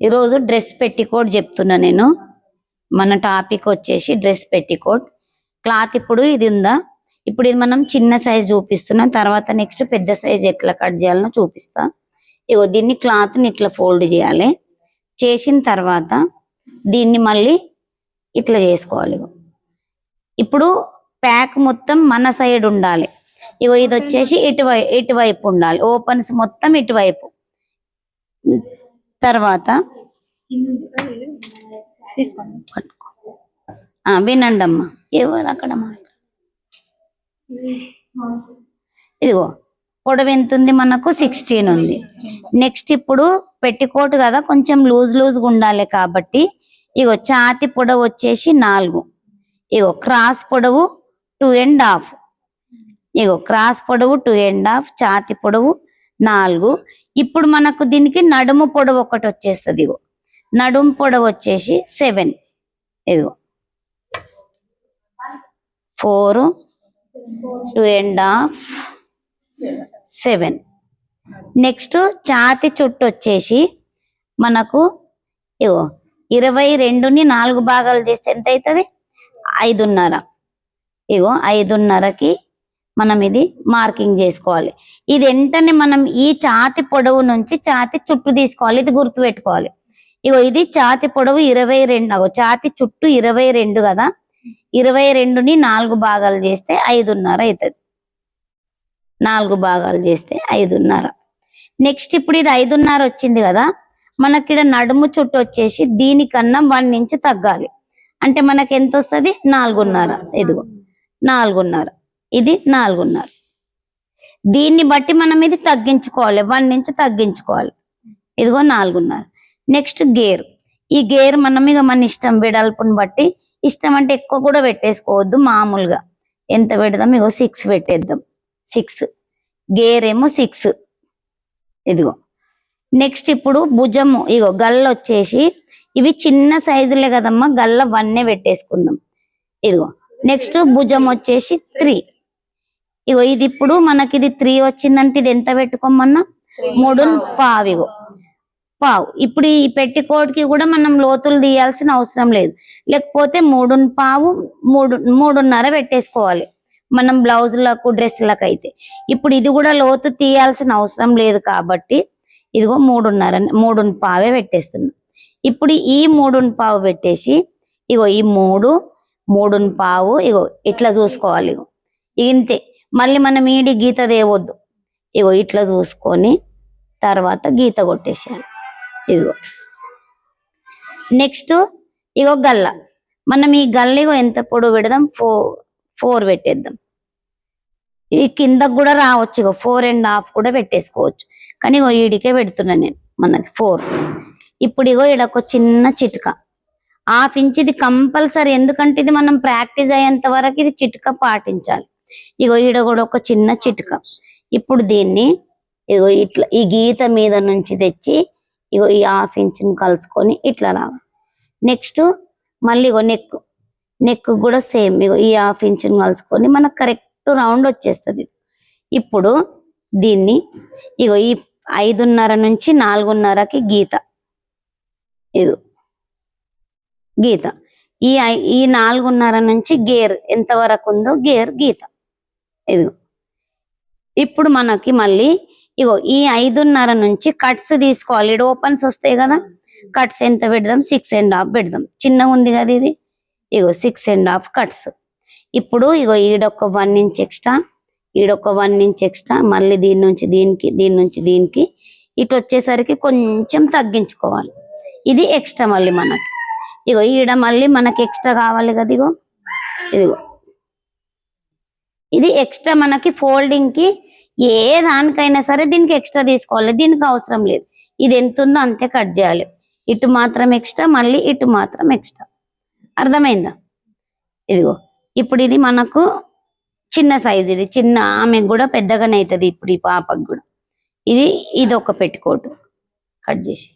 ఈరోజు dress petticoat చెప్తున్నా నేను. మన టాపిక్ వచ్చేసి డ్రెస్ పెట్టికోట్. క్లాత్ ఇప్పుడు ఇది ఉందా, ఇప్పుడు ఇది మనం చిన్న సైజ్ చూపిస్తున్నాం, తర్వాత నెక్స్ట్ పెద్ద సైజ్ ఎట్లా కట్ చేయాలనో చూపిస్తా. ఇగో దీన్ని క్లాత్ని ఇట్లా ఫోల్డ్ చేయాలి. చేసిన తర్వాత దీన్ని మళ్ళీ ఇట్లా చేసుకోవాలి. ఇప్పుడు ప్యాక్ మొత్తం మన సైడ్ ఉండాలి. ఇగో ఇది వచ్చేసి ఇటువైపు ఉండాలి, ఓపెన్స్ మొత్తం ఇటువైపు. తర్వాత వినండి అమ్మా, ఎవరు అక్కడ ఇదిగో పొడవు ఎంత ఉంది మనకు 16 ఉంది. నెక్స్ట్ ఇప్పుడు పెట్టికోట్ కదా, కొంచెం లూజ్గా ఉండాలి కాబట్టి ఇగో ఛాతి పొడవు వచ్చేసి 4, ఇగో క్రాస్ పొడవు 2.5, ఇగో క్రాస్ పొడవు 2.5, ఛాతి పొడవు 4. ఇప్పుడు మనకు దీనికి నడుము పొడవు ఒకటి వచ్చేస్తుంది. ఇగో నడుము పొడవు వచ్చేసి 7, ఇదిగో 4, 2.5, 7. నెక్స్ట్ ఛాతి చుట్టు వచ్చేసి మనకు ఇగో 22ని 4 భాగాలు చేస్తే ఎంత అవుతుంది? 5.5. ఇగో 5.5కి మనం ఇది మార్కింగ్ చేసుకోవాలి. ఇది వెంటనే మనం ఈ ఛాతి పొడవు నుంచి ఛాతి చుట్టూ తీసుకోవాలి, ఇది గుర్తు పెట్టుకోవాలి. ఇగో ఇది ఛాతి పొడవు 22, ఛాతి చుట్టూ 22 కదా, 22ని 4 భాగాలు చేస్తే 5.5 అవుతుంది. 4 భాగాలు చేస్తే 5.5. నెక్స్ట్ ఇప్పుడు ఇది 5.5 వచ్చింది కదా, మనకి ఇక్కడ నడుము చుట్టూ వచ్చేసి దీనికన్నా 1 ఇంచ్ తగ్గాలి. అంటే మనకి ఎంత వస్తుంది? 4.5. ఇదిగో 4.5, ఇది 4.5. దీన్ని బట్టి మనం ఇది తగ్గించుకోవాలి, 1 ఇంచ్ తగ్గించుకోవాలి. ఇదిగో 4.5. Next gear. ఈ గేర్ మనం ఇక మన ఇష్టం, వెడల్పుని బట్టి ఇష్టం అంటే ఎక్కువ కూడా పెట్టేసుకోవద్దు, మామూలుగా ఎంత పెడదాం, ఇగో 6 పెట్టేద్దాం. 6 గేర్ ఏమో 6. ఇదిగో నెక్స్ట్ ఇప్పుడు భుజము, ఇగో గల్ల వచ్చేసి ఇవి చిన్న సైజులే కదమ్మా, గల్ల 1 పెట్టేసుకుందాం. ఇదిగో నెక్స్ట్ భుజం వచ్చేసి 3. ఇగో ఇది ఇప్పుడు మనకి ఇది 3 వచ్చిందంటే ఇది ఎంత పెట్టుకోమన్నా? 3.5. ఇగో పావు. ఇప్పుడు ఈ పెట్టికోట్కి కూడా మనం లోతులు తీయాల్సిన అవసరం లేదు, లేకపోతే 3.5, 3.5 పెట్టేసుకోవాలి మనం బ్లౌజులకు డ్రెస్సులకు అయితే. ఇప్పుడు ఇది కూడా లోతు తీయాల్సిన అవసరం లేదు కాబట్టి ఇదిగో 3.5 పెట్టేస్తున్నాం. ఇప్పుడు ఈ 3.5 పెట్టేసి ఇగో ఈ 3.5 ఇగో ఇట్లా చూసుకోవాలి. ఇగో ఇంతే, మళ్ళీ మనం ఈడి గీత దేవద్దు. ఇగో ఇట్లా చూసుకొని తర్వాత గీత కొట్టేసేయాలి. ఇదిగో నెక్స్ట్ ఇగో గల్ల. మనం ఈ గల్ల ఇగో ఎంత పొడవు పెడదాం? 4 పెట్టేద్దాం. ఈ కిందకు కూడా రావచ్చు, ఇగో 4.5 కూడా పెట్టేసుకోవచ్చు, కానీ ఇగో ఈడికే పెడుతున్నా నేను, మనకి 4. ఇప్పుడు ఇగో ఈడొక చిన్న చిట్కా, 1/2 ఇంచ్ ఇది కంపల్సరీ, ఎందుకంటే ఇది మనం ప్రాక్టీస్ అయ్యేంత వరకు ఇది చిట్కా పాటించాలి. ఇగో ఈడ కూడా ఒక చిన్న చిట్కా. ఇప్పుడు దీన్ని ఇగో ఇట్లా ఈ గీత మీద నుంచి తెచ్చి ఇగో ఈ 1/2 ఇంచుని కలుసుకొని ఇట్లా రావాలి. నెక్స్ట్ మళ్ళీ ఇగో నెక్ కూడా సేమ్, ఇగో ఈ 1/2 ఇంచుని కలుసుకొని మనకు కరెక్ట్ రౌండ్ వచ్చేస్తుంది. ఇప్పుడు దీన్ని ఇగో ఈ 5.5 నుంచి 4.5కి గీత. ఇది గీత. ఈ 4.5 నుంచి గేర్ ఎంత వరకు ఉందో గేర్ గీత. ఇదిగో ఇప్పుడు మనకి మళ్ళీ ఇగో ఈ 5.5 నుంచి కట్స్ తీసుకోవాలి. ఇది ఓపెన్స్ వస్తాయి కదా, కట్స్ ఎంత పెడదాం? 6.5 పెడదాం. చిన్నగా ఉంది కదా ఇది, ఇగో 6.5 కట్స్. ఇప్పుడు ఇగో ఈడొక 1 ఇంచ్ ఎక్స్ట్రా, ఈడొక 1 ఇంచ్ ఎక్స్ట్రా, మళ్ళీ దీని నుంచి దీనికి, దీని నుంచి దీనికి, ఇటు వచ్చేసరికి కొంచెం తగ్గించుకోవాలి. ఇది ఎక్స్ట్రా మళ్ళీ మనకి. ఇగో ఈడ మళ్ళీ మనకి ఎక్స్ట్రా కావాలి కదా, ఇగో ఇదిగో ఇది ఎక్స్ట్రా మనకి ఫోల్డింగ్కి ఏ దానికైనా సరే దీనికి ఎక్స్ట్రా తీసుకోవాలి, దీనికి అవసరం లేదు. ఇది ఎంత ఉందో అంతే కట్ చేయాలి. ఇటు మాత్రం ఎక్స్ట్రా, మళ్ళీ ఇటు మాత్రం ఎక్స్ట్రా. అర్థమైందా? ఇదిగో ఇప్పుడు ఇది మనకు చిన్న సైజు, ఇది చిన్న, ఆమెకు కూడా పెద్దగానే అవుతుంది ఇప్పుడు ఈ పాపకు కూడా. ఇది ఒక పెట్టికోటు కట్ చేసి